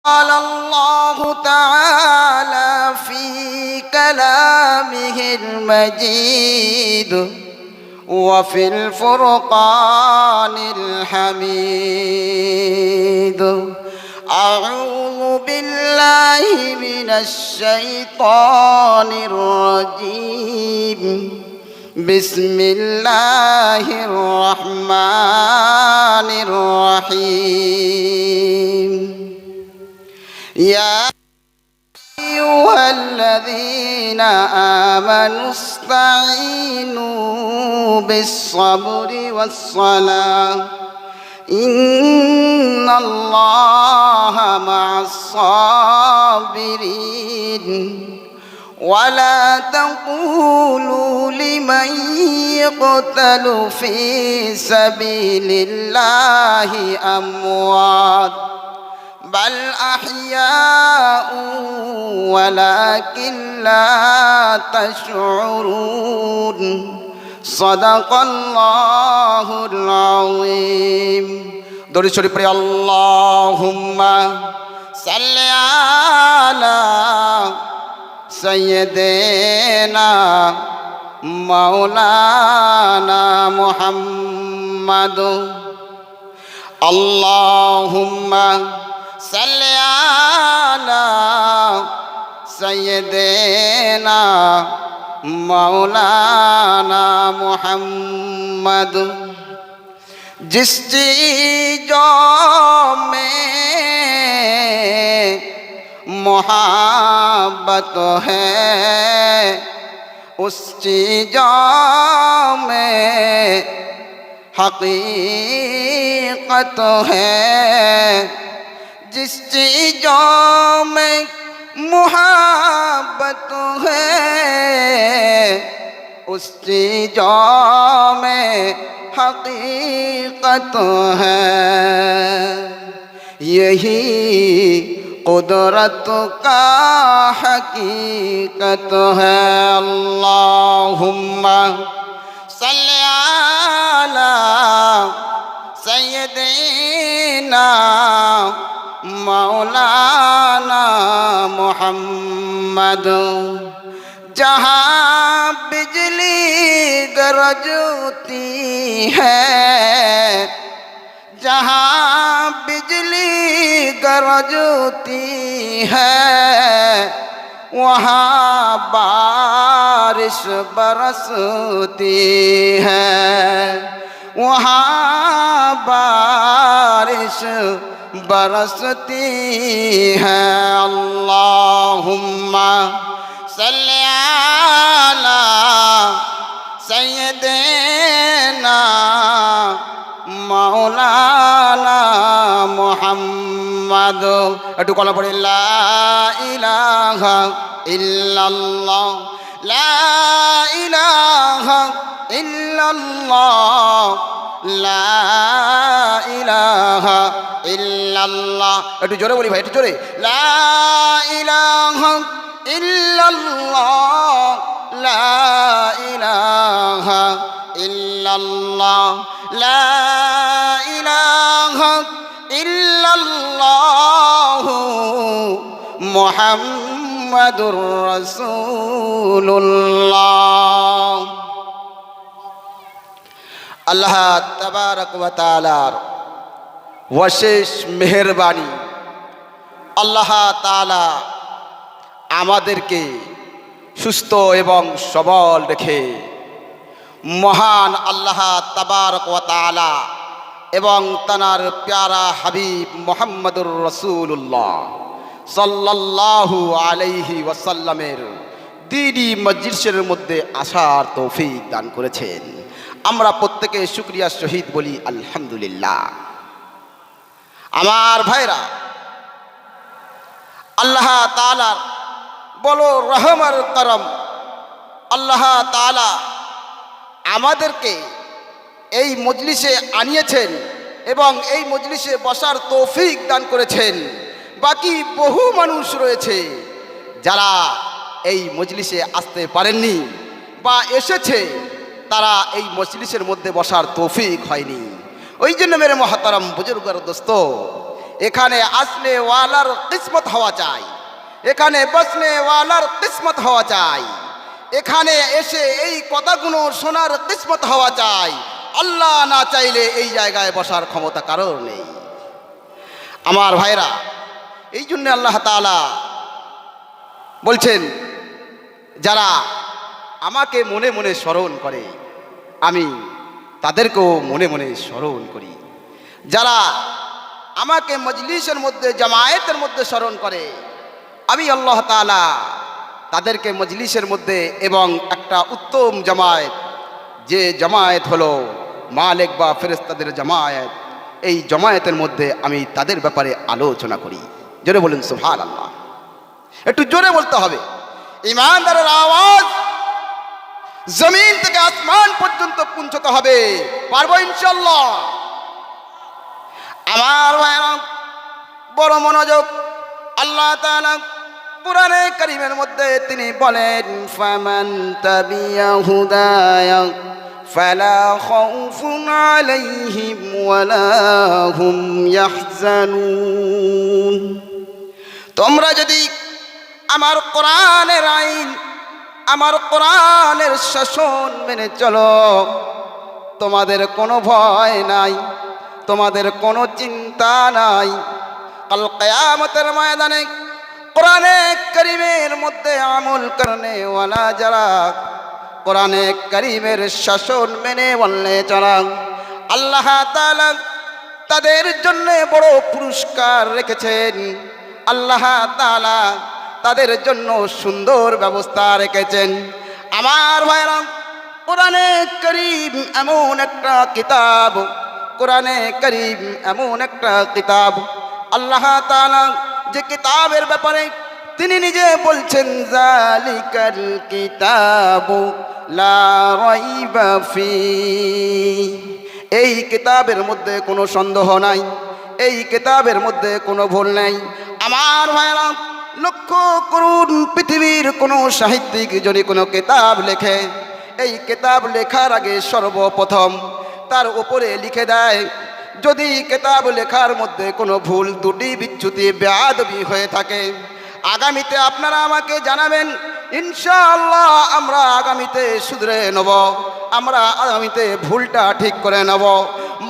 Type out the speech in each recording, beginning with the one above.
قال الله تعالى في كلامه المجيد وفي الفرقان الحميد أعوذ بالله من الشيطان الرجيم بسم الله الرحمن الرحيم يا أيها الذين آمنوا استعينوا بالصبر والصلاة إن الله مع الصابرين ولا تقولوا لمن يقتل في سبيل الله أموات بل أحياء ولكن لا تشعرون صدق الله العظيم درود شريف پڑھیں اللهم صل على سيدنا مولانا محمد اللهم صل على سيدنا مولانا محمد जिस चीज़ों में मोहब्बत है उस चीज़ों में हकीकत है जिस चीज़ों में मोहब्बत है उस चीज़ों में हकीकत है यही कुदरत का हकीकत है अल्लाहुम्मा सल्ली अला सय्यदिना मौलाना मुहम्मद जहाँ बिजली गरजती है जहाँ बिजली गरजती है वहाँ बारिश बरसती है वहाँ बारिश बरसती है अल्लाहुम्मा सल्ली अला सय्यदिना मौलाना मुहम्मद একটু কলা পড়ে লা ইলাহা ইল্লাল্লাহ লা ইলাহা ইল্লাল্লাহ লা ইলাহা ইল্লাল্লাহ একটু জোরে বলি ভাই একটু জোরে লা ইলাহা ইল্লাল্লাহ লা ইলাহা ইল্লাল্লাহ লা ইলাহা ইল্লাল্লাহ মুহাম্মাদুর রাসূলুল্লাহ আল্লাহ তাবারক ওয়া তাআলার অশেষ মেহেরবানি আল্লাহ তাআলা আমাদেরকে সুস্থ এবং সবল রেখে মহান আল্লাহ তাবারক ওয়া তাআলা এবং তার প্যারা হাবিব মুহাম্মদুর রাসূলুল্লাহ সাল্লাল্লাহু আলাইহি ওয়াসাল্লামের দ্বীনি মজলিসের মধ্যে আসার তৌফিক দান করেছেন। আমরা প্রত্যেকে শুকরিয়া শহীদ বলি আলহামদুলিল্লাহ। আমার ভাইরা, আল্লাহ তাআলার বলো রহম আর করম, আল্লাহ তাআলা আমাদেরকে এই মজলিসে আনিয়েছেন এবং এই মজলিসে বসার তৌফিক দান করেছেন। বাকি বহু মানুষ রয়েছে যারা এই মজলিসে আসতে পারেননি বা এসেছে, তারা এই মজলিসের মধ্যে বসার তৌফিক হয়নি। ওই জন্য মেরে মহতারাম বুজুর্গ আর দোস্ত, এখানে আসনে ওয়ালার কিসমত হওয়া চাই, এখানে বসনে ওয়ালার কিসমত হওয়া চাই, এখানে এসে এই কথাগুলো শোনার কিসমত হওয়া চাই। আল্লাহ না চাইলে এই জায়গায় বসার ক্ষমতা কারোর নেই। আমার ভাইরা, এই জন্য আল্লাহ তাআলা বলছেন, যারা আমাকে মনে মনে স্মরণ করে আমি তাদেরকেও মনে মনে স্মরণ করি। যারা আমাকে মজলিসের মধ্যে জামায়াতের মধ্যে স্মরণ করে আমি আল্লাহ তাআলা তাদেরকে মজলিসের মধ্যে এবং একটা উত্তম জামায়াত, যে জামায়াত হলো মালিক বা ফেরেশতাদের জামায়াত, এই জামায়াতের মধ্যে আমি তাদের ব্যাপারে আলোচনা করি। জোরে বলুন সুবহানাল্লাহ। একটু জোরে বলতে হবে। ঈমানদারের আওয়াজ জমিন থেকে আসমান পর্যন্ত পৌঁছতে হবে। পারবো ইনশাআল্লাহ। আমার ভাইরা, বড় মনোযোগ। আল্লাহ তাআলা কুরআনে কারীমের মধ্যে তিনি বলেন, ফামান তাবিয়া হুদায়া ফালা খাউফুন আলাইহিম ওয়ালা হুম ইয়াহজানুন। তোমরা যদি আমার কোরআনের আইন, আমার কোরআনের শাসন মেনে চলো, তোমাদের কোনো ভয় নাই, তোমাদের কোনো চিন্তা নাই। কাল কিয়ামতের ময়দানে কোরআনে কারীমের মধ্যে আমল করনে ওয়ালা যারা কোরআনে কারীমের শাসন মেনে বললে চলা, আল্লাহ তাআলা তাদের জন্য বড় পুরস্কার রেখেছেন। আল্লাহ তাআলা তাদের জন্য সুন্দর ব্যবস্থা রেখেছেন। আমার ভাইরা, কোরআনে কারীম এমন একটা কিতাব, কোরআনে কারীম এমন একটা কিতাব, আল্লাহ তাআলা যে কিতাবের ব্যাপারে তিনি নিজে বলছেন, যালিকাল কিতাবু লা রাইবা ফি। এই কিতাবের মধ্যে কোনো সন্দেহ নাই, এই কিতাবের মধ্যে কোনো ভুল নাই। আমার ভাইরা, লক্ষ্য করুন, পৃথিবীর কোনো সাহিত্যিক যদি কোনো কিতাব লেখে, এই কিতাব লেখার আগে সর্বপ্রথম তার উপরে লিখে দেয়, যদি কিতাব লেখার মধ্যে কোনো ভুল ত্রুটি বিচ্যুতি বেয়াদবি হয়ে থাকে, আগামীতে আপনারা আমাকে জানাবেন, ইনশাআল্লাহ আমরা আগামীতে শুধরে নেব, আমরা আগামীতে ভুলটা ঠিক করে নেব।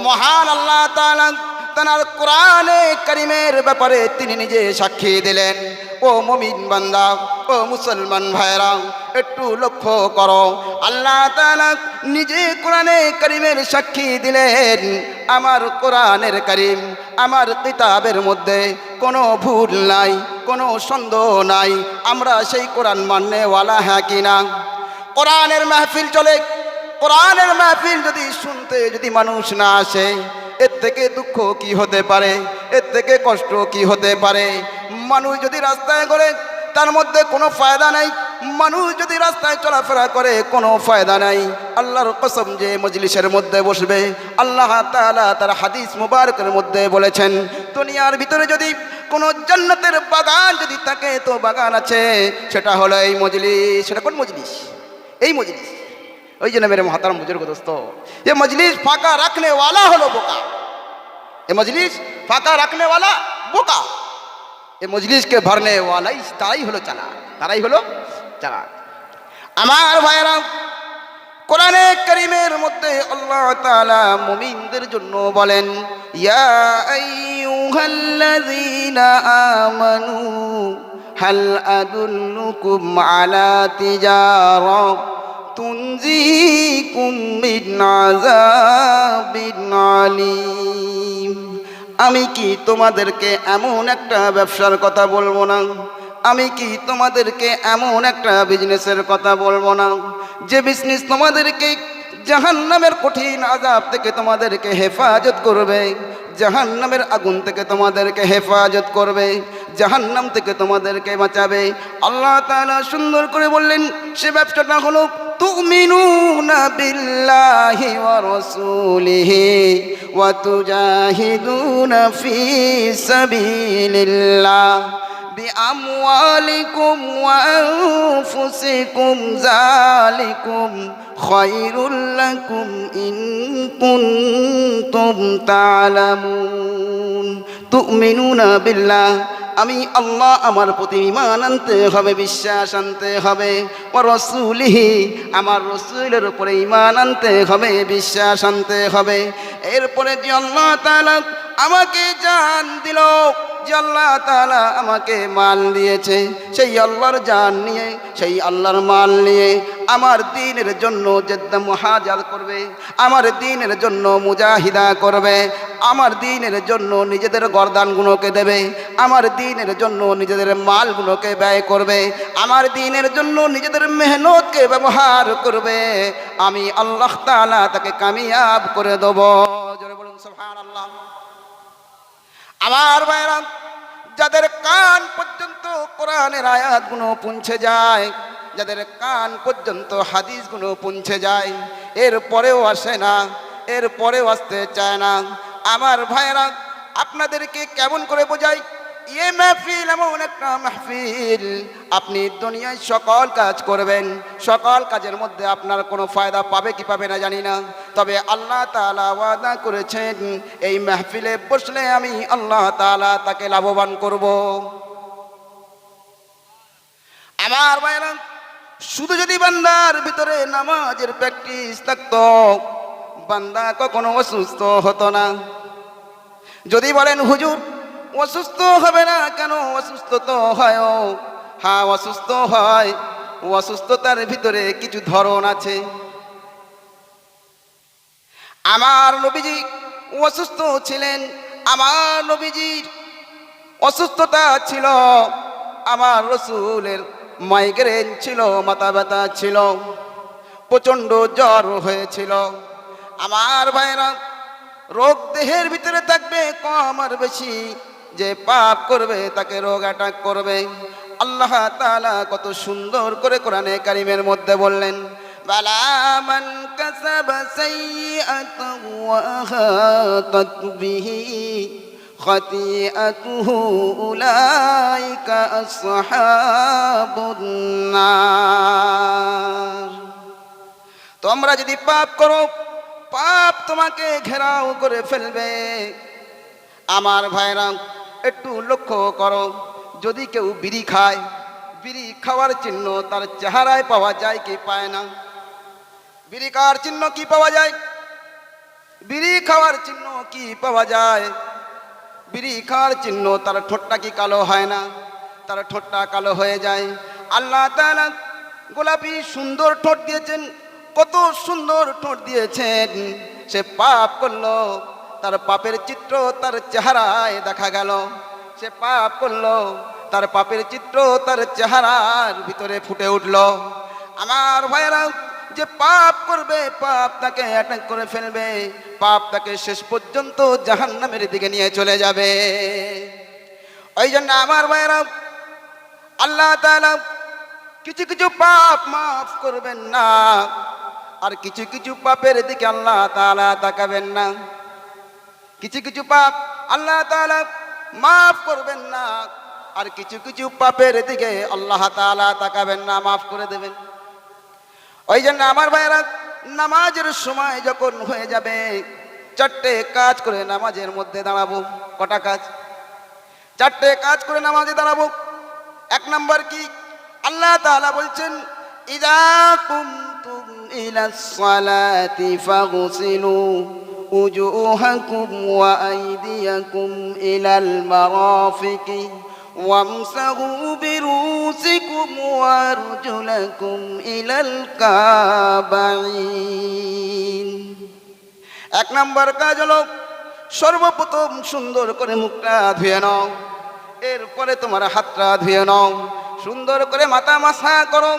মহান আল্লাহ তাআলা তার কোরআনে কারীমের ব্যাপারে তিনি নিজে সাক্ষী দিলেন। ও মুমিন বান্দা, ও মুসলমান ভাইরা, একটু লক্ষ্য করো, আল্লাহ তাআলা নিজে কোরআনে কারীমের সাক্ষী দিলেন, আমার কোরআনের কারীম, আমার কিতাবের মধ্যে কোনো ভুল নাই, কোনো সন্দেহ নাই। আমরা সেই কোরআন মাননেওয়ালা হ্যাঁ কিনা? কোরআনের মাহফিল চলে, কোরআনের মাহফিল যদি শুনতে যদি মানুষ না আসে, এর থেকে দুঃখ কি হতে পারে, এর থেকে কষ্ট কি হতে পারে? মানুষ যদি রাস্তায় করে তার মধ্যে কোনো ফায়দা নাই, মানুষ যদি রাস্তায় চলাফেরা করে কোনো ফায়দা নাই। আল্লাহর কসম, যে মজলিসের মধ্যে বসবে, আল্লাহ তাআলা তার হাদিস মুবারকের মধ্যে বলেছেন, দুনিয়ার ভিতরে যদি কোনো জান্নাতের বাগান যদি থাকে, তো বাগান আছে, সেটা হলো এই মজলিস। সেটা কোন মজলিস? এই মজলিস। ওই জন্য মেরে মহতারাম বুজুর্গ দোস্ত, ये मजलिस फाका रखने वाला हलो बोका, ये मजलिस फाका रखने वाला बोका, ये मजलिस के भरने वाला ताराई हलो चला, ताराई हलो चला। আমার ভাইরা, কোরআনে কারীমের মধ্যে আল্লাহ তাআলা মুমিনদের জন্য বলেন, ইয়া আইয়ুহাল্লাযীনা আমানু হাল আদুল্লুকুম আলা তিজারা তুনজিকুম মিন আযাবিন আলীম। আমি কি তোমাদেরকে এমন একটা ব্যবসার কথা বলবো না? আমি কি তোমাদেরকে এমন একটা বিজনেসের কথা বলবো না, যে বিজনেস তোমাদেরকে জাহান্নামের কঠিন আযাব থেকে তোমাদেরকে হেফাজত করবে, জাহান্নামের আগুন থেকে তোমাদেরকে হেফাজত করবে, জাহান্নাম থেকে তোমাদেরকে বাঁচাবে। আল্লাহ তাআলা সুন্দর করে বললেন, সে ব্যবসাটা হলো তুমিনুনা বিল্লাহি ওয়া রাসূলিহি ওয়া তুজাহিদুনা ফি সাবিলিল্লাহ বিআমওয়ালিকুম ওয়া আনফুসিকুম যালিকুম খায়রুল লাকুম ইন কুনতুম তা'লামুন। তুমিনুনা বিল্লাহ, আমি আল্লাহ আমার প্রতি ঈমান আনতে হবে, বিশ্বাস আনতে হবে। ওয়া রাসূলিহি, আমার রসুলের উপরে ঈমান আনতে হবে, বিশ্বাস আনতে হবে। এরপরে যে আল্লাহ তাআলা আমাকে জান দিল, যে আল্লাহ তাআলা আমাকে মাল দিয়েছে, সেই আল্লাহর জান নিয়ে, সেই আল্লাহর মাল নিয়ে আমার দ্বীনের জন্য জেদ্দা মুহাজার করবে, আমার দ্বীনের জন্য মুজাহিদা করবে, আমার দ্বীনের জন্য নিজেদের গর্দানগুলোকে দেবে, আমার দ্বীনের জন্য নিজেদের মালগুলোকে ব্যয় করবে, আমার দ্বীনের জন্য নিজেদের মেহনতকে ব্যবহার করবে। আমি আল্লাহ তাআলা তাকে কামিয়াব করে দেব। জোরে বলুন সুবহানাল্লাহ। আমার ভাইরা, যাদের কান পর্যন্ত কোরআনের আয়াতগুলো পৌঁছে যায়, যাদের কান পর্যন্ত হাদিসগুলো পৌঁছে যায়, এরপরেও আসে না, এরপরেও আসতে চায় না। আমার ভাইরা, আপনাদেরকে কেমন করে বোঝাই? এ মাহফিল এমন একটা মাহফিল, আপনি দুনিয়ায় সকল কাজ করবেন, সকল কাজের মধ্যে আপনার কোনো ফায়দা পাবে কি পাবে না জানি না, তবে আল্লাহ তাআলা ওয়াদা করেছেন এই মাহফিলে বসলে আমি আল্লাহ তাআলা তাকে লাভবান করব। আমার ভাইরা, শুধু যদি বান্দার ভিতরে নামাজের প্র্যাকটিস থাকতো, বান্দা কখনো অসুস্থ হতো না। যদি বলেন হুজুর অসুস্থ হবে না কেন? অসুস্থ তো হয়, হ্যাঁ অসুস্থ হয়। অসুস্থতার ভিতরে কিছু ধরন আছে। আমার নবীজি অসুস্থ ছিলেন, আমার নবীজির অসুস্থতা ছিল, আমার রসুলের মাইগ্রেন ছিল, মাথা ব্যথা ছিল, প্রচণ্ড জ্বর হয়েছিল। আমার ভাইরা, রোগ দেহের ভিতরে থাকবে কম আর বেশি, যে পাপ করবে তাকে রোগ অ্যাটাক করবে। আল্লাহ তাআলা কত সুন্দর করে কোরআনে কারিমের মধ্যে বললেন, বালা মান কাসাবা সাইয়্যাতান ওয়া আহাতাত বিহি খাতিআতুহু উলাইকা আসহাবুন নার। তোমরা যদি পাপ করো, পাপ তোমাকে ঘেরাও করে ফেলবে। আমার ভাইরা, একটু লক্ষ্য করো, যদি কেউ বিড়ি খায়, বিড়ি খাওয়ার চিহ্ন তার চেহারায় পাওয়া যায় কি পায় না? বিড়ি খাওয়ার চিহ্ন কি পাওয়া যায়? বিড়ি খাওয়ার চিহ্ন কি পাওয়া যায়? বিড়ি খাওয়ার চিহ্ন তার ঠোঁটটা কি কালো হয় না? তার ঠোঁটটা কালো হয়ে যায়। আল্লাহ তাআলা গোলাপি সুন্দর ঠোঁট দিয়েছেন, কত সুন্দর ঠোঁট দিয়েছেন। সে পাপ করলো, তার পাপের চিত্র তার চেহারায় দেখা গেল। সে পাপ করলো, তার পাপের চিত্র তার চেহারার ভিতরে ফুটে উঠল। আমার ভাইরা, যে পাপ করবে পাপ তাকে অ্যাটাক করে ফেলবে, পাপ তাকে শেষ পর্যন্ত জাহান্নামের দিকে নিয়ে চলে যাবে। ওই জন্য আমার ভাইরা, আল্লাহ তাআলা কিছু কিছু পাপ মাফ করবেন না, আর কিছু কিছু পাপের দিকে আল্লাহ তাআলা তাকাবেন না। কিছু কিছু পাপ আল্লাহ তাআলা মাফ করবেন না, আর কিছু কিছু পাপের দিকে আল্লাহ তাআলা তাকাবেন না, মাফ করে দেবেন। ওই জন্য আমার ভাইরা, নামাজের সময় যখন হয়ে যাবে, চারটে কাজ করে নামাজের মধ্যে দাঁড়াবো। কটা কাজ? চারটে কাজ করে নামাজে দাঁড়াবো। এক নাম্বার কি? আল্লাহ তাআলা বলছেন, ইযা কুমতুম ইলাস সালাতি ফাগসিলু উজুহাকুম ওয়া আইদিয়াকুম ইলাল মারাফিকি ওয়ামসাহু বিরুসিকুম ওয়ারজুলাকুম ইলাল কাবাইন। এক নাম্বার কাজ হলো, সর্বপ্রথম সুন্দর করে মুখটা ধুয়ে নাও, এরপরে তোমার হাতটা ধুয়ে নাও, সুন্দর করে মাথা মাসা করো,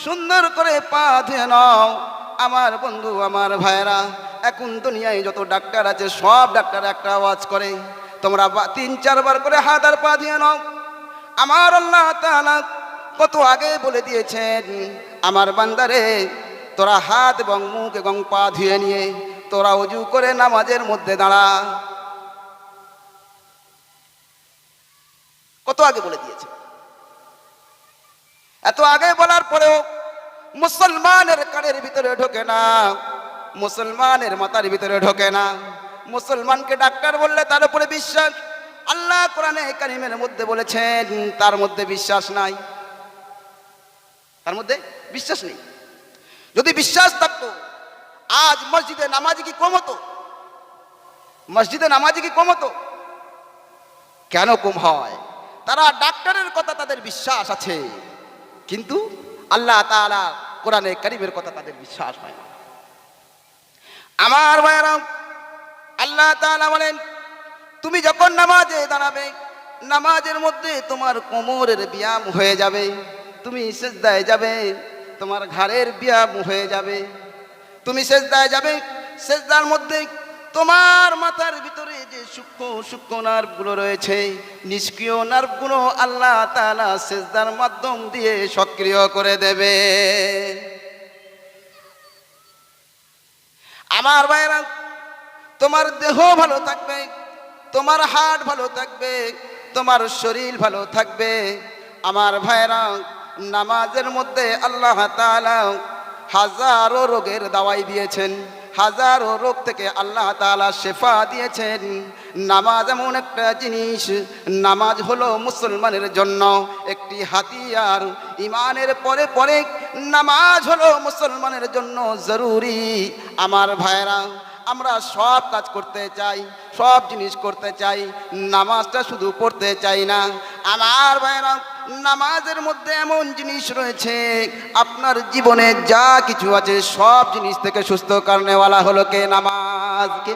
সুন্দর করে পা ধুয়ে নাও। আমার বন্ধু, আমার ভাইরা, এখন দুনিয়ায় যত ডাক্তার আছে সব ডাক্তার একটা আওয়াজ করে, তোমরা 3-4 বার করে হাত আর পা ধুয়ে নাও। আমার আল্লাহ তাআলা কত আগে বলে দিয়েছেন, আমার বান্দারে তোরা হাত এবং মুখ এবং পা ধুয়ে নিয়ে তোরা ওযু করে নামাজের মধ্যে দাঁড়া। কত আগে বলে দিয়েছে। এত আগে বলার পরেও মুসলমানের কানের ভিতরে ঢোকে না, মুসলমানের মাথার ভিতরে ঢোকে না। মুসলমানকে ডাক্তার বললে তার উপরে বিশ্বাস, আল্লাহ কোরআনে কারিমের মধ্যে বলেছেন তার মধ্যে বিশ্বাস নাই, তার মধ্যে বিশ্বাস নেই। যদি বিশ্বাস থাকতো আজ মসজিদে নামাজি কি কম হতো? মসজিদে নামাজি কি কম হতো? কেন কম হয়? তারা ডাক্তারের কথা তাদের বিশ্বাস আছে, কিন্তু আল্লাহ তাআলা কোরআনে কারিমের কথা তাদের বিশ্বাস হয় না। আমার ভাইয়েরা, আল্লাহ তাআলা বলেন তুমি যখন নামাজে দাঁড়াবে, নামাজের মধ্যে তোমার কোমরের ব্যায়াম হয়ে যাবে, তুমি সিজদায় যাবে, তোমার ঘাড়ের ব্যায়াম হয়ে যাবে, তুমি সিজদায় যাবে, সিজদার মধ্যে তোমার মাথার ভিতরে যে সূক্ষ্ম সূক্ষ্ম নার্ভগুলো রয়েছে, নিষ্ক্রিয় নার্ভগুলো আল্লাহ তাআলা সিজদার মাধ্যম দিয়ে সক্রিয় করে দেবে। আমার ভাইরা, তোমার দেহ ভালো থাকবে, তোমার হার্ট ভালো থাকবে, তোমার শরীর ভালো থাকবে। আমার ভাইরা, নামাজের মধ্যে আল্লাহ তাআলা হাজারো রোগের দাওয়াই দিয়েছেন, হাজারো রোগ থেকে আল্লাহ তাআলা শেফা দিয়েছেন। নামাজ এমন একটা জিনিস, নামাজ হলো মুসলমানের জন্য একটি হাতিয়ার। ইমানের পরে পরে নামাজ হলো মুসলমানের জন্য জরুরি। আমার ভাইরা, আমরা সব কাজ করতে চাই, সব জিনিস করতে চাই, নামাজটা শুধু পড়তে চাই না। আমার ভাইরা, নামাজের মধ্যে এমন জিনিস রয়েছে, আপনার জীবনে যা কিছু আছে সব জিনিস থেকে সুস্থ করনেওয়ালা হলো কে? নামাজকে।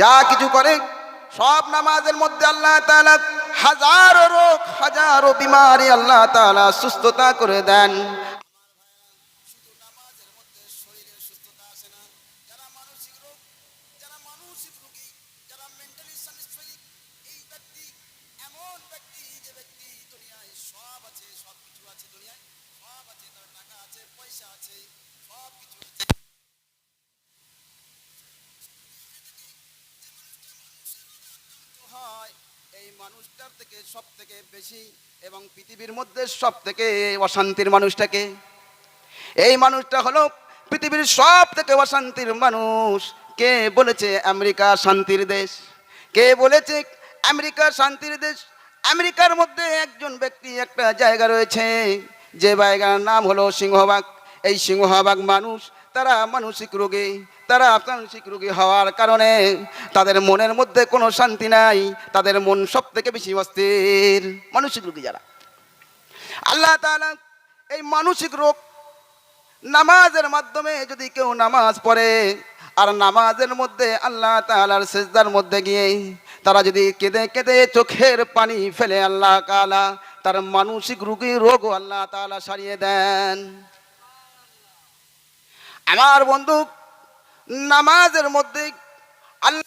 যা কিছু করে সব নামাজের মধ্যে আল্লাহ তাআলা হাজারো রোগ, হাজারো বিমারি আল্লাহ তাআলা সুস্থতা করে দেন। এই মানুষটার থেকে সব থেকে বেশি এবং পৃথিবীর মধ্যে সব থেকে অশান্তির মানুষটাকে, এই মানুষটা হলো পৃথিবীর সব থেকে অশান্তির মানুষ। কে বলেছে আমেরিকা শান্তির দেশ? কে বলেছে আমেরিকা শান্তির দেশ? আমেরিকার মধ্যে একজন ব্যক্তি, একটা জায়গা রয়েছে, যে জায়গার নাম হলো সিংহভাগ। এই সিংহভাগ মানুষ, তারা মানসিক রোগী। তারা মানসিক রোগী হওয়ার কারণে তাদের মনের মধ্যে কোনো শান্তি নাই, তাদের মন সব থেকে বেশি অস্থির। মানসিক রোগী যারা, আল্লাহ তাআলা এই মানসিক রোগ নামাজের মাধ্যমে যদি কেউ নামাজ পড়ে আর নামাজের মধ্যে আল্লাহ তাআলার সিজদার মধ্যে গিয়ে তারা যদি কেঁদে কেঁদে চোখের পানি ফেলে, আল্লাহ তাআলা তার মানসিক রোগও আল্লাহ তাআলা সারিয়ে দেন। আমার বন্ধু, নামাজের মধ্যে আল্লাহ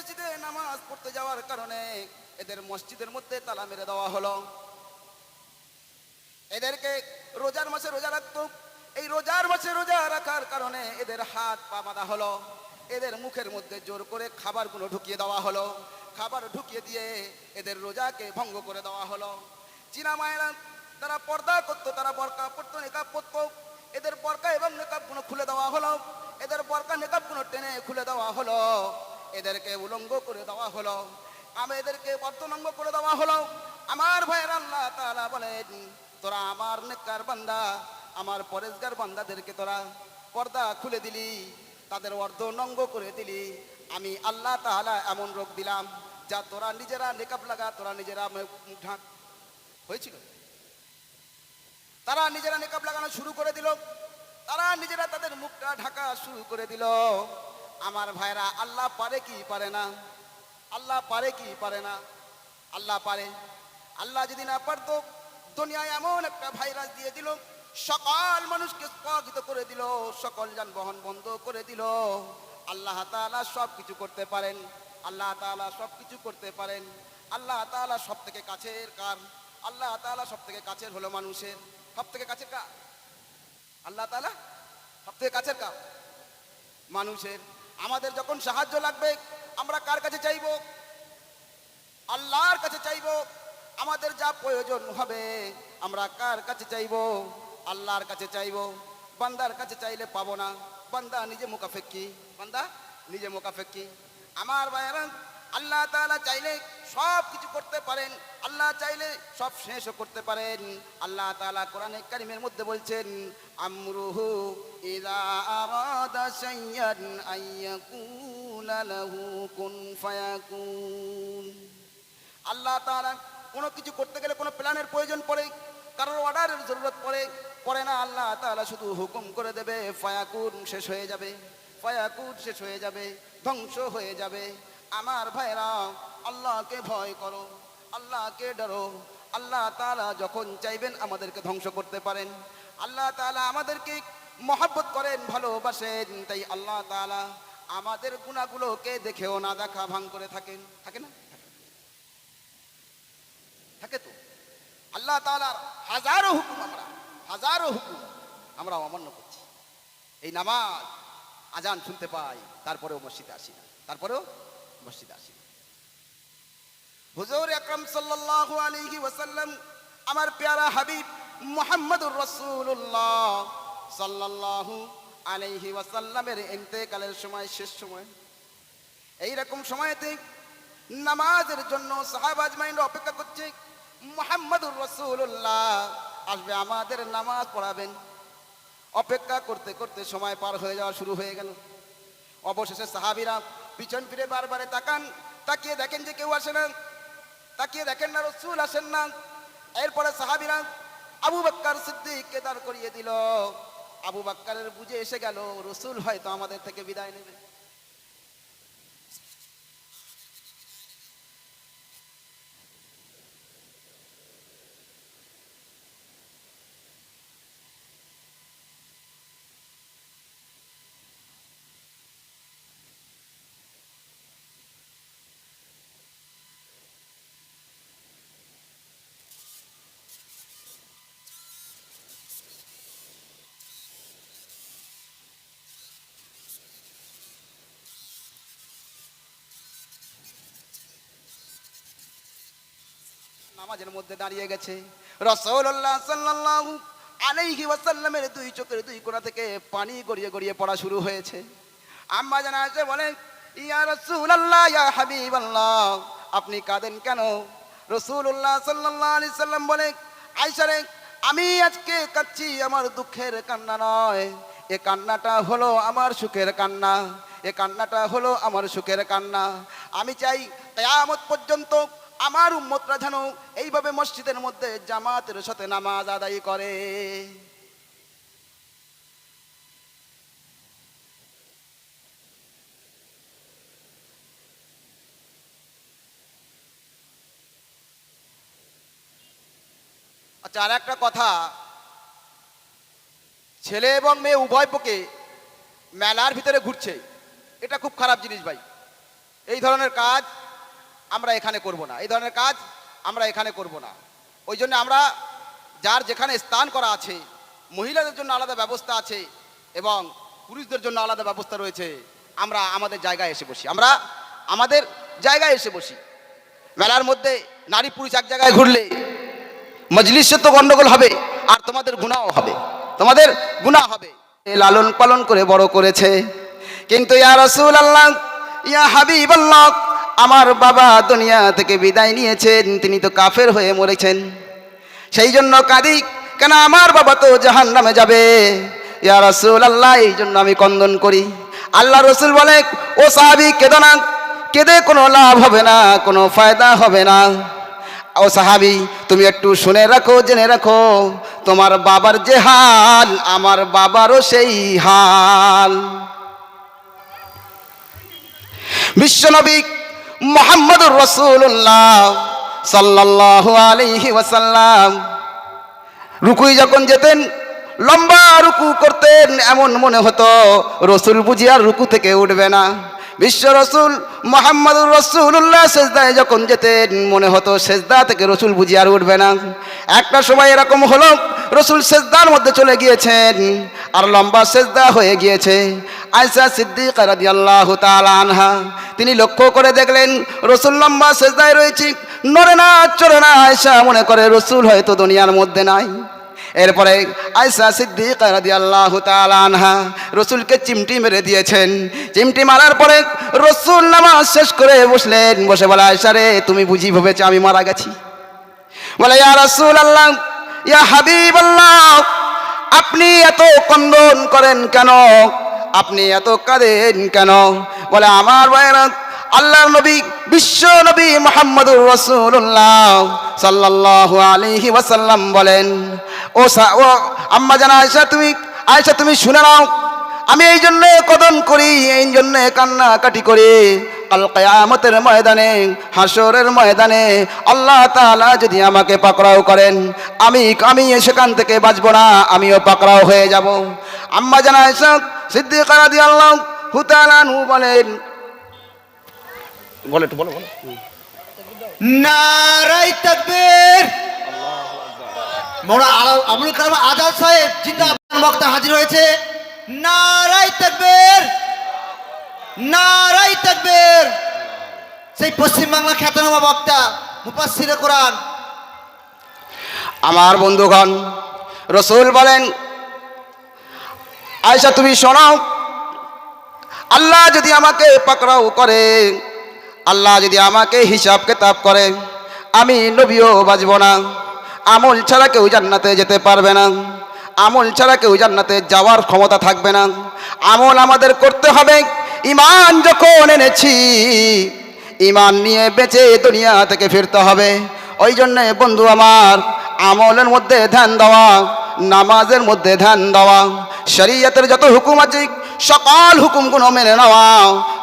মসজিদে নামাজ পড়তে যাওয়ার কারণে এদের মসজিদের মধ্যে তালা মেরে দেওয়া হলো। এদেরকে রোজার মাসে রোজা রাখতো, এই রোজার মাসে রোজা রাখার কারণে এদের হাত পা বাঁধা হলো। এদের মুখের মধ্যে জোর করে খাবারগুলো ঢুকিয়ে দেওয়া হলো। খাবার ঢুকিয়ে দিয়ে এদের রোজাকে ভঙ্গ করে দেওয়া হলো। চীনা মায়েরা তারা পর্দা করতো, তারা বরকা পরতো, নেকাব পরতো। এদের বরকা এবং নেকাবগুলো খুলে দেওয়া হলো। এদের বরকা নেকাবগুলো টেনে খুলে দেওয়া হলো। এদেরকে উলঙ্গ করে দেওয়া হলো। এদেরকে অর্ধনঙ্গ করে দেওয়া হলো। আমার ভাইয়ের আল্লাহ তাআলা বলেন, তোরা আমার নেককার বান্দা, আমার পরেজগার বান্দাদেরকে তোরা পর্দা খুলে দিলি, তাদের অর্ধনঙ্গ করে দিলি। আমি আল্লাহ তাআলা এমন রোগ দিলাম যা তোরা নিজেরা নেকাব লাগা, তোরা নিজেরা মুখ ঢাক। হয়েছিল, তারা নিজেরা নেকাব লাগানো শুরু করে দিল, তারা নিজেরা তাদের মুখটা ঢাকা শুরু করে দিল। আমার ভাইরা, আল্লাহ পারে কি পারে না? আল্লাহ পারে কি পারে না? আল্লাহ পারে। আল্লাহ যদি না পারতো, দুনিয়ায় এমন একটা ভাইরাস দিয়ে দিল, সকল মানুষকে স্থগিত করে দিল, সকল যানবাহন বন্ধ করে দিল। আল্লাহ তাআলা সব কিছু করতে পারেন। আল্লাহ তাআলা সব কিছু করতে পারেন। আল্লাহ তাআলা সব থেকে কাছের কার? আল্লাহ তাআলা সব থেকে কাছের হলো মানুষের। সব থেকে কাছের কার? আল্লাহ তাআলা সব থেকে কাছের কার? মানুষের। আমাদের যখন সাহায্য লাগবে আমরা কার কাছে চাইবো? আল্লাহর কাছে চাইবো। আমাদের যা প্রয়োজন হবে আমরা কার কাছে চাইবো? আল্লাহর কাছে চাইবো। বান্দার কাছে চাইলে পাবো না। বান্দা নিজে মুকাফেক্কি, বান্দা নিজে মুকাফেক্কি। আমার ভাইয়েরা, আল্লাহ তাআলা চাইলে সব কিছু করতে পারেন। আল্লাহ চাইলে সব শেষও করতে পারেন। আল্লাহ তাআলা কোরআনে কারীমের মধ্যে বলছেন, আমরুহু ইযা আরাদা শাইয়ান আইয়াকুলা লাহু কুন ফায়াকুন। আল্লাহ তাআলা কোনো কিছু করতে গেলে কোনো প্ল্যানের প্রয়োজন পড়ে, কারোর অর্ডারের জরুরত পড়ে না। আল্লাহ তাআলা শুধু হুকুম করে দেবে, ফায়াকুন, শেষ হয়ে যাবে। ফায়াকুন, শেষ হয়ে যাবে, ধ্বংস হয়ে যাবে। আমার ভাইরা, আল্লাহকে ভয় করো, আল্লাহকে ডরো। আল্লাহ তাআলা যখন চাইবেন আমাদেরকে ধ্বংস করতে পারেন। আল্লাহ তাআলা আমাদেরকে মহব্বত করেন, ভালোবাসেন। তাই আল্লাহ তাআলা আমাদের গুনাহগুলোকে দেখেও না দেখা ভাঙ করে থাকেন। থাকে না? থাকে তো। আল্লাহ তাআলার হাজারো হুকুম আমরা অমান্য করছি। এই নামাজ, আজান শুনতে পাই, তারপরেও মসজিদে আসি না, হুজুর আকরাম সাল্লাল্লাহু আলাইহি ওয়াসাল্লাম, আমার প্যারা হাবিব মুহাম্মদুর রাসূলুল্লাহ সাল্লাল্লাহু আলাইহি ওয়াসাল্লামের ইন্তেকালের সময়, শেষ সময়, এইরকম সময়তে নামাজের জন্য সাহাবা আজমাইন অপেক্ষা করছে। মুহাম্মদুর রাসূলুল্লাহ আসবে, আমাদের নামাজ পড়াবেন। অপেক্ষা করতে করতে সময় পার হয়ে যাওয়া শুরু হয়ে গেল। অবশেষে সাহাবীরা পিছন ফিরে বারবারে তাকিয়ে দেখেন যে কেউ আসে না, তাকিয়ে দেখেন না, রাসূল আসেন না। এরপরে সাহাবীরা আবু বকর সিদ্দিককে দাঁড় করিয়ে দিল। আবু বকরের বুঝে এসে গেল রাসূল হয়তো আমাদের থেকে বিদায় নেবে। নামাজের মধ্যে দাঁড়িয়ে গেছে। রাসূলুল্লাহ সাল্লাল্লাহু আলাইহি ওয়াসাল্লামের দুই চোখের দুই কোণা থেকে পানি গড়িয়ে গড়িয়ে পড়া শুরু হয়েছে। আম্মা জান আয়েশা বলেন, ইয়া রাসূলুল্লাহ, ইয়া হাবিবাল্লাহ, আপনি কাঁদেন কেন? রাসূলুল্লাহ সাল্লাল্লাহু আলাইহি সাল্লাম বলেন, আয়েশা রে, আমি আজকে কাঁদছি আমার দুঃখের কান্না নয়, এ কান্নাটা হলো আমার সুখের কান্না। এ কান্নাটা হলো আমার সুখের কান্না। আমি চাই কিয়ামত পর্যন্ত আমার উম্মতরা যেন এইভাবে মসজিদের মধ্যে জামাতের সাথে নামাজ আদায় করে। আচ্ছা, আর একটা কথা, ছেলে এবং মেয়ে উভয় পক্ষে মেলার ভিতরে ঘুরছে, এটা খুব খারাপ জিনিস ভাই। এই ধরনের কাজ আমরা এখানে করব না, এই ধরনের কাজ আমরা এখানে করব না। ওই জন্য আমরা যার যেখানে স্থান করা আছে, মহিলাদের জন্য আলাদা ব্যবস্থা আছে এবং পুরুষদের জন্য আলাদা ব্যবস্থা রয়েছে, আমরা আমাদের জায়গায় এসে বসি, আমরা আমাদের জায়গায় এসে বসি। মেলার মধ্যে নারী পুরুষ এক জায়গায় ঘুরলে মজলিসে তো গন্ডগোল হবে, আর তোমাদের গুনাহও হবে, তোমাদের গুনাহ হবে। লালন পালন করে বড় করেছে, কিন্তু ইয়া রাসূলুল্লাহ, ইয়া হাবিবাল্লাহ, আমার বাবা দুনিয়া থেকে বিদায় নিয়েছেন, তিনি তো কাফের হয়ে মরেছেন, সেই জন্য কাঁদি, কেন আমার বাবা তো জাহান্নামে যাবে। ইয়া রাসূলুল্লাহ, এই জন্য আমি ক্রন্দন করি। আল্লাহ রসুল বলে, ও সাহাবী, কেঁদো না, কেঁদে কোনো লাভ হবে না, কোনো ফায়দা হবে না। ও সাহাবী, তুমি একটু শুনে রাখো, জেনে রাখো, তোমার বাবার যে হাল আমার বাবারও সেই হাল। বিশ্বনবী মুহাম্মদুর রাসূলুল্লাহ সাল্লাল্লাহু আলাইহি ওয়াসাল্লাম রুকুই যখন যেতেন, লম্বা রুকু করতেন, এমন মনে হতো রসুল বুঝি আর রুকু থেকে উঠবে না। বিশ্ব রসুল মুহাম্মদুর রাসূলুল্লাহ সেজদায় যখন যেতেন, মনে হতো সেজদা থেকে রসুল বুঝি আর উঠবে না। একটা সময় এরকম হলো, রসুল সেজদার মধ্যে চলে গিয়েছেন আর লম্বা সেজদা হয়ে গিয়েছে। আয়েশা সিদ্দিকা রাদিয়াল্লাহু তাআলা আনহা তিনি লক্ষ্য করে দেখলেন রসুল লম্বা সেজদায় রয়েছে, নড়ে না চড়ে না। আয়েশা মনে করে রসুল হয়তো দুনিয়ার মধ্যে নাই। এরপরে আয়েশা সিদ্দিকা রাদিয়াল্লাহু তাআলা আনহা রসুলকে চিমটি মেরে দিয়েছেন। চিমটি মারার পরে রসুল নামাজ শেষ করে বসলেন, বসে বলে, আয়েশা রে, তুমি বুঝি ভেবেছো আমি মারা গেছি? বলে, ইয়া রাসূলুল্লাহ, ইয়া হাবিবাল্লাহ, আপনি এত ক্রন্দন করেন কেন, আপনি এত কাঁদেন কেন? বলে, আমার ভাইরা, আল্লাহর নবী বিশ্ব নবী মুহাম্মদুর রাসূলুল্লাহ সাল্লাল্লাহু আলাইহি ওয়াসাল্লাম বলেন, ও আম্মা জান আয়েশা, তুমি শুনে নাও, আমি এই জন্য কদম করি, এই জন্য কান্নাকাটি করি, কাল কিয়ামতের ময়দানে, হাসরের ময়দানে আল্লাহ তাআলা যদি আমাকে পাকড়াও করেন, আমি সেখান থেকে বাঁচব না, আমিও পাকড়াও হয়ে যাব। আম্মা জান আয়েশা সিদ্দিকা রাদিয়াল্লাহু তাআলা আনহু বলেন, বলে বলো বলো, নারায়ে তাকবীর। মওলানা আবুল কালাম আজাদ সাহেব জিন্দাবাদ, বক্তা হাজির হয়েছে। নারায়ে তাকবীর, নারায়ে তাকবীর। সেই পশ্চিম বাংলা খ্যাতনামা বক্তা মুফাসসিরে কোরআন। আমার বন্ধুগণ, রসুল বলেন, আয়েশা তুমি শোনাও, আল্লাহ যদি আমাকে পাকড়াও করে, আল্লাহ যদি আমাকে হিসাব কিতাব করে, আমি নবীও বাঁচব না। আমল ছাড়া কেউ জান্নাতে যেতে পারবে না, আমল ছাড়া কেউ জান্নাতে যাওয়ার ক্ষমতা থাকবে না। আমল আমাদের করতে হবে। ঈমান যখন এনেছি, ঈমান নিয়ে বেঁচে দুনিয়া থেকে ফিরতে হবে। ওই জন্যে বন্ধু আমার, আমলের মধ্যে ধ্যান দেওয়া, নামাজের মধ্যে ধ্যান দেওয়া, শরীয়তের যত হুকুম আছে সকল হুকুমগুলো মেনে নেওয়া,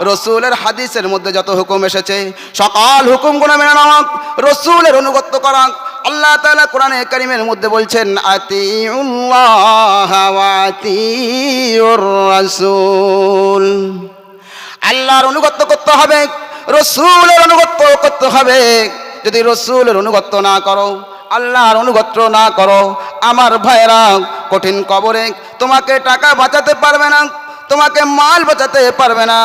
রসুলের হাদিসের মধ্যে যত হুকুম এসেছে সকল হুকুমগুলো মেনে নেওয়া, রসুলের অনুগত্য করা। আল্লাহ তাআলা কোরআনে কারীমের মধ্যে বলছেন, আতিউল্লাহ ওয়া আতিউর রাসূল। আল্লাহর অনুগত্য করতে হবে, রসুলের অনুগত্য করতে হবে। যদি রসুলের অনুগত্য না করো, আল্লাহর অনুগত্য না করো, আমার ভাইরা, কঠিন কবরে তোমাকে টাকা বাঁচাতে পারবে না, তোমাকে মাল বাঁচাতে পারবে না,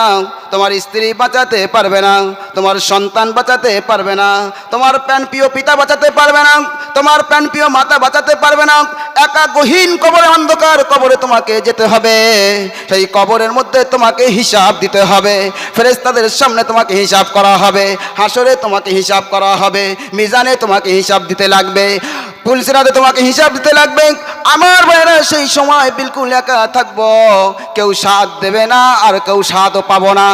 তোমার স্ত্রী বাঁচাতে পারবে না, তোমার সন্তান বাঁচাতে পারবে না, তোমার প্রাণপ্রিয় পিতা বাঁচাতে পারবে না, তোমার প্রাণপ্রিয় মাতা বাঁচাতে পারবে না। একা গহীন কবরে, অন্ধকার কবরে তোমাকে যেতে হবে। সেই কবরের মধ্যে তোমাকে হিসাব দিতে হবে, ফেরেশতাদের সামনে তোমাকে হিসাব করা হবে, হাসরে তোমাকে হিসাব করা হবে, মিজানে তোমাকে হিসাব দিতে লাগবে, পুলসিরাতে তোমাকে হিসাব দিতে লাগবে। আমার ভাইরা, সেই সময় বিলকুল একা থাকবো, কেউ সাথ দেবে না আর কেউ সাথও পাবো না।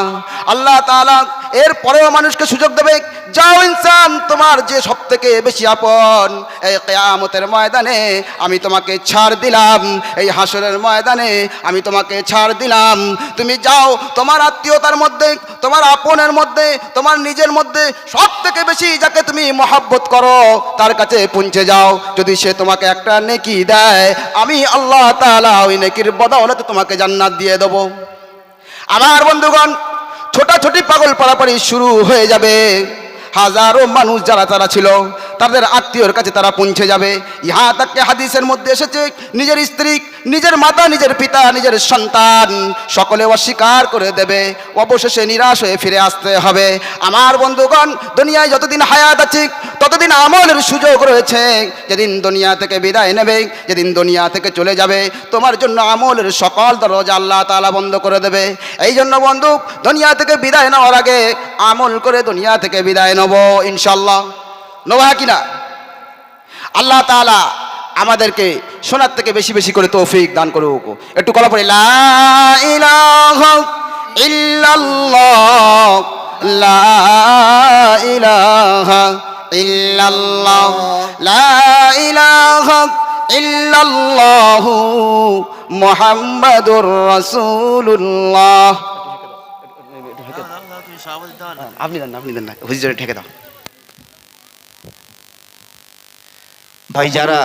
আল্লাহ তাআলা এর পরেও মানুষকে সুযোগ দেবে, যাও ইনসান, তোমার যে সব থেকে বেশি আপন, এই কিয়ামতের ময়দানে আমি তোমাকে ছাড় দিলাম, এই হাসরের ময়দানে আমি তোমাকে ছাড় দিলাম, তুমি যাও তোমার আত্মীয়তার মধ্যে, তোমার আপনের মধ্যে, তোমার নিজের মধ্যে সব থেকে বেশি যাকে তুমি মহব্বত করো তার কাছে পৌঁছে যাও। যদি সে তোমাকে একটা নেকি দেয়, আমি আল্লাহ তাআলা ওই নেকির বদৌলতে তোমাকে জান্নাত দিয়ে দেবো। আমার বন্ধুগণ, ছোটাছুটি পাগল পারাপারি শুরু হয়ে যাবে। হাজারো মানুষ যারা তারা ছিল তাদের আত্মীয়র কাছে তারা পৌঁছে যাবে। ইহা তাকে হাদিসের মধ্যে এসেছে, নিজের স্ত্রী, নিজের মাতা, নিজের পিতা, নিজের সন্তান সকলে অস্বীকার করে দেবে। অবশেষে নিরাশ হয়ে ফিরে আসতে হবে। আমার বন্ধুগণ, দুনিয়ায় যতদিন হায়াত আছে ততদিন আমলের সুযোগ রয়েছে। যেদিন দুনিয়া থেকে বিদায় নেবে, যেদিন দুনিয়া থেকে চলে যাবে, তোমার জন্য আমলের সকল দরজা আল্লাহ তাআলা বন্ধ করে দেবে। এই জন্য বন্ধু, দুনিয়া থেকে বিদায় নেওয়ার আগে আমল করে দুনিয়া থেকে বিদায় নেব ইনশাল্লাহ। নেওয়া কিনা? আল্লাহ তাআলা আমাদেরকে শোনার থেকে বেশি বেশি করে তৌফিক দান করুক। একটু কলা পড়ি, লা ইলাহা ইল্লাল্লাহ, লা ইলাহা ইল্লাল্লাহ, লা ইলাহা ইল্লাল্লাহ, মুহাম্মাদুর রাসূলুল্লাহ। আপনি দেন না, হুজুরে ঠেকে দাও। ভাই যারা